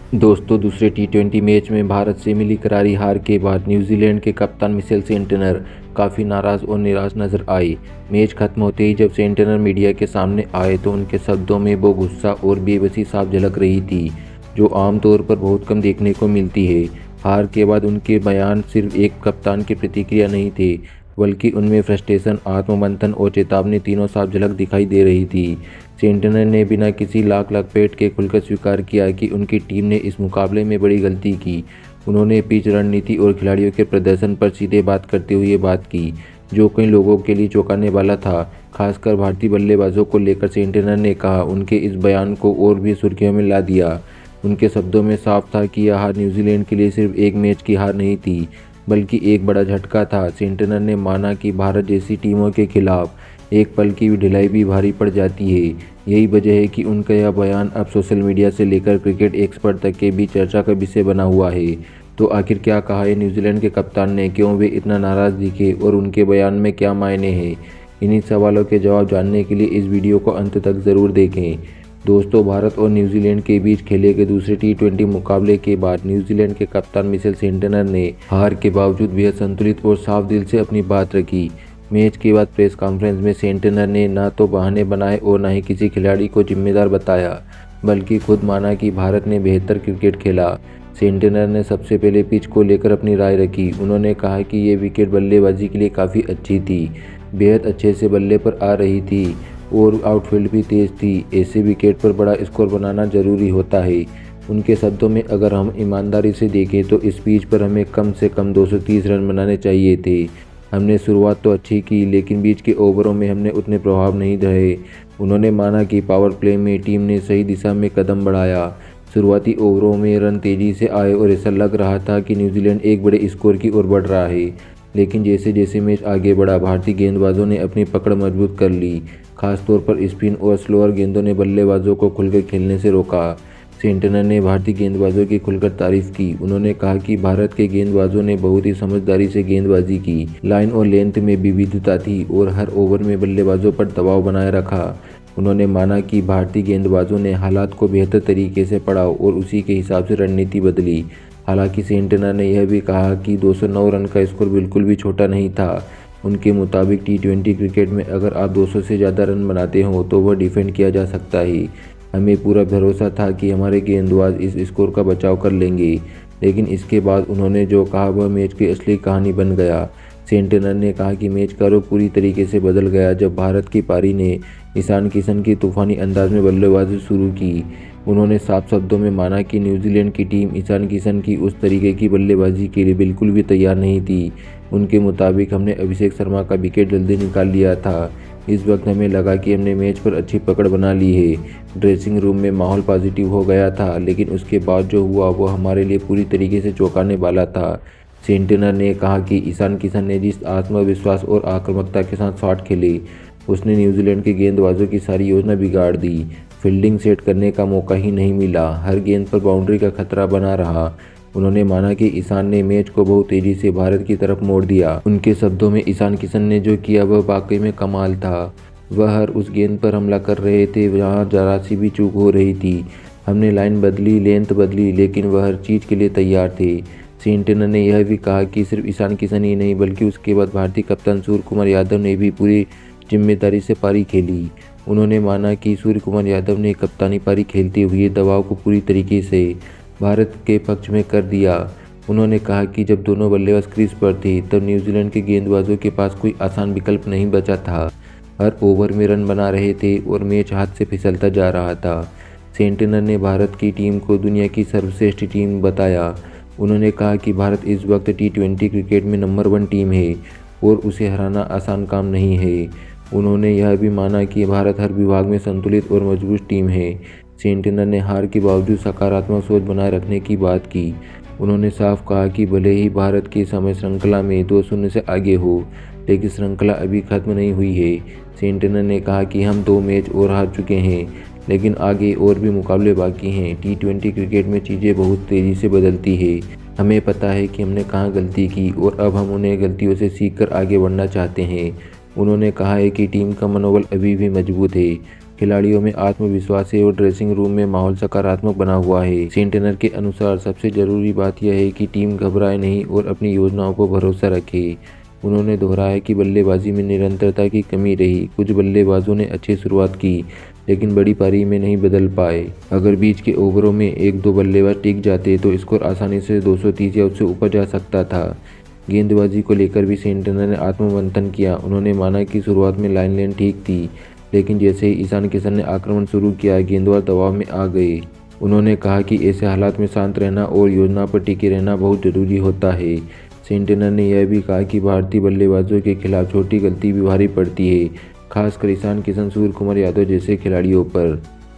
दोस्तों, दूसरे टी20 मैच में भारत से मिली करारी हार के बाद न्यूजीलैंड के कप्तान मिचेल सेंटनर काफ़ी नाराज़ और निराश नजर आए। मैच खत्म होते ही जब सेंटनर मीडिया के सामने आए तो उनके शब्दों में वो गुस्सा और बेबसी साफ झलक रही थी, जो आमतौर पर बहुत कम देखने को मिलती है। हार के बाद उनके बयान सिर्फ एक कप्तान की प्रतिक्रिया नहीं थे, बल्कि उनमें फ्रस्ट्रेशन, आत्ममंथन और चेतावनी तीनों साफ झलक दिखाई दे रही थी। सेंटनर ने बिना किसी लाख लपेट के खुलकर स्वीकार किया कि उनकी टीम ने इस मुकाबले में बड़ी गलती की। उन्होंने पिच रणनीति और खिलाड़ियों के प्रदर्शन पर सीधे बात करते हुए बात की, जो कई लोगों के लिए चौंकाने वाला था, खासकर भारतीय बल्लेबाजों को लेकर। सेंटनर ने कहा, उनके इस बयान को और भी सुर्खियों में ला दिया। उनके शब्दों में साफ था कि यह हार न्यूजीलैंड के लिए सिर्फ एक मैच की हार नहीं थी, बल्कि एक बड़ा झटका था। सेंटनर ने माना कि भारत जैसी टीमों के खिलाफ एक पल की भी ढिलाई भी भारी पड़ जाती है। यही वजह है कि उनका यह बयान अब सोशल मीडिया से लेकर क्रिकेट एक्सपर्ट तक के बीच चर्चा का विषय बना हुआ है। तो आखिर क्या कहा है न्यूजीलैंड के कप्तान ने, क्यों वे इतना नाराज़ दिखे और उनके बयान में क्या मायने हैं? इन्हीं सवालों के जवाब जानने के लिए इस वीडियो को अंत तक ज़रूर देखें। दोस्तों, भारत और न्यूजीलैंड के बीच खेले गए दूसरे टी20 मुकाबले के बाद न्यूजीलैंड के कप्तान मिचेल सेंटनर ने हार के बावजूद बेहद संतुलित और साफ दिल से अपनी बात रखी। मैच के बाद प्रेस कॉन्फ्रेंस में सेंटनर ने ना तो बहाने बनाए और ना ही किसी खिलाड़ी को जिम्मेदार बताया, बल्कि खुद माना कि भारत ने बेहतर क्रिकेट खेला। सेंटनर ने सबसे पहले पिच को लेकर अपनी राय रखी। उन्होंने कहा कि ये विकेट बल्लेबाजी के लिए काफ़ी अच्छी थी, बेहद अच्छे से बल्ले पर आ रही थी और आउटफील्ड भी तेज़ थी। ऐसे विकेट पर बड़ा स्कोर बनाना ज़रूरी होता है। उनके शब्दों में, अगर हम ईमानदारी से देखें तो इस पिच पर हमें कम से कम 230 रन बनाने चाहिए थे। हमने शुरुआत तो अच्छी की, लेकिन बीच के ओवरों में हमने उतने प्रभाव नहीं रहे। उन्होंने माना कि पावर प्ले में टीम ने सही दिशा में कदम बढ़ाया। शुरुआती ओवरों में रन तेज़ी से आए और ऐसा लग रहा था कि न्यूजीलैंड एक बड़े स्कोर की ओर बढ़ रहा है। लेकिन जैसे जैसे मैच आगे बढ़ा, भारतीय गेंदबाजों ने अपनी पकड़ मजबूत कर ली। खासतौर पर स्पिन और स्लोअर गेंदों ने बल्लेबाजों को खुलकर खेलने से रोका। सेंटनर ने भारतीय गेंदबाजों की खुलकर तारीफ की। उन्होंने कहा कि भारत के गेंदबाजों ने बहुत ही समझदारी से गेंदबाजी की। लाइन और लेंथ में विविधता थी और हर ओवर में बल्लेबाजों पर दबाव बनाए रखा। उन्होंने माना कि भारतीय गेंदबाजों ने हालात को बेहतर तरीके से पढ़ा और उसी के हिसाब से रणनीति बदली। हालांकि सेंटनर ने यह भी कहा कि 209 रन का स्कोर बिल्कुल भी छोटा नहीं था। उनके मुताबिक टी20 क्रिकेट में अगर आप 200 से ज़्यादा रन बनाते हो तो वह डिफेंड किया जा सकता है। हमें पूरा भरोसा था कि हमारे गेंदबाज इस स्कोर का बचाव कर लेंगे। लेकिन इसके बाद उन्होंने जो कहा वह मैच की असली कहानी बन गया। सेंटनर ने कहा कि मैच का रुख पूरी तरीके से बदल गया जब भारत की पारी ने ईशान किशन की तूफानी अंदाज में बल्लेबाजी शुरू की। उन्होंने साफ शब्दों में माना कि न्यूजीलैंड की टीम ईशान किशन की उस तरीके की बल्लेबाजी के लिए बिल्कुल भी तैयार नहीं थी। उनके मुताबिक हमने अभिषेक शर्मा का विकेट जल्दी निकाल लिया था। इस वक्त हमें लगा कि हमने मैच पर अच्छी पकड़ बना ली है। ड्रेसिंग रूम में माहौल पॉजिटिव हो गया था, लेकिन उसके बाद जो हुआ वो हमारे लिए पूरी तरीके से चौंकाने वाला था। सेंटनर ने कहा कि ईशान किशन ने जिस आत्मविश्वास और आक्रामकता के साथ शॉट खेले, उसने न्यूजीलैंड के गेंदबाजों की सारी योजना बिगाड़ दी। फील्डिंग सेट करने का मौका ही नहीं मिला, हर गेंद पर बाउंड्री का खतरा बना रहा। उन्होंने माना कि ईशान ने मैच को बहुत तेजी से भारत की तरफ मोड़ दिया। उनके शब्दों में, ईशान किशन ने जो किया वह वाकई में कमाल था। वह हर उस गेंद पर हमला कर रहे थे जहाँ जरा सी भी चूक हो रही थी। हमने लाइन बदली, लेंथ बदली, लेकिन वह हर चीज़ के लिए तैयार थे। सेंटनर ने यह भी कहा कि सिर्फ ईशान किशन ही नहीं, बल्कि उसके बाद भारतीय कप्तान सूर्य कुमार यादव ने भी पूरी जिम्मेदारी से पारी खेली। उन्होंने माना कि सूर्य कुमार यादव ने कप्तानी पारी खेलते हुए दबाव को पूरी तरीके से भारत के पक्ष में कर दिया। उन्होंने कहा कि जब दोनों बल्लेबाज क्रीज पर थे तब न्यूजीलैंड के गेंदबाजों के पास कोई आसान विकल्प नहीं बचा था। हर ओवर में रन बना रहे थे और मैच हाथ से फिसलता जा रहा था। सेंटनर ने भारत की टीम को दुनिया की सर्वश्रेष्ठ टीम बताया। उन्होंने कहा कि भारत इस वक्त टी20 क्रिकेट में नंबर 1 टीम है और उसे हराना आसान काम नहीं है। उन्होंने यह भी माना कि भारत हर विभाग में संतुलित और मजबूत टीम है। सेंटनर ने हार के बावजूद सकारात्मक सोच बनाए रखने की बात की। उन्होंने साफ कहा कि भले ही भारत की समय श्रृंखला में 2-0 से आगे हो, लेकिन श्रृंखला अभी खत्म नहीं हुई है। सेंटनर ने कहा कि हम 2 मैच और हार चुके हैं, लेकिन आगे और भी मुकाबले बाकी हैं। टी20 क्रिकेट में चीज़ें बहुत तेज़ी से बदलती है। हमें पता है कि हमने कहाँ गलती की और अब हम उन्हें गलतियों से सीखकर आगे बढ़ना चाहते हैं। उन्होंने कहा है कि टीम का मनोबल अभी भी मजबूत है खिलाड़ियों में आत्मविश्वास है और ड्रेसिंग रूम में माहौल सकारात्मक बना हुआ है। सेंटनर के अनुसार सबसे जरूरी बात यह है कि टीम घबराए नहीं और अपनी योजनाओं पर भरोसा रखे। उन्होंने दोहराया कि बल्लेबाजी में निरंतरता की कमी रही। कुछ बल्लेबाजों ने अच्छी शुरुआत की लेकिन बड़ी पारी में नहीं बदल पाए। अगर बीच के ओवरों में 1-2 बल्लेबाज टिक जाते तो स्कोर आसानी से 230 या उससे ऊपर जा सकता था। गेंदबाजी को लेकर भी सेंटनर ने आत्ममंथन किया। उन्होंने माना कि शुरुआत में लाइन लेन ठीक थी लेकिन जैसे ही ईशान किशन ने आक्रमण शुरू किया गेंदबाज दबाव में आ गए। उन्होंने कहा कि ऐसे हालात में शांत रहना और योजना पर टिके रहना बहुत जरूरी होता है। सेंटनर ने यह भी कहा कि भारतीय बल्लेबाजों के खिलाफ छोटी गलती भी भारी पड़ती है, खासकर ईशान किशन, सूर्य कुमार यादव जैसे खिलाड़ियों पर।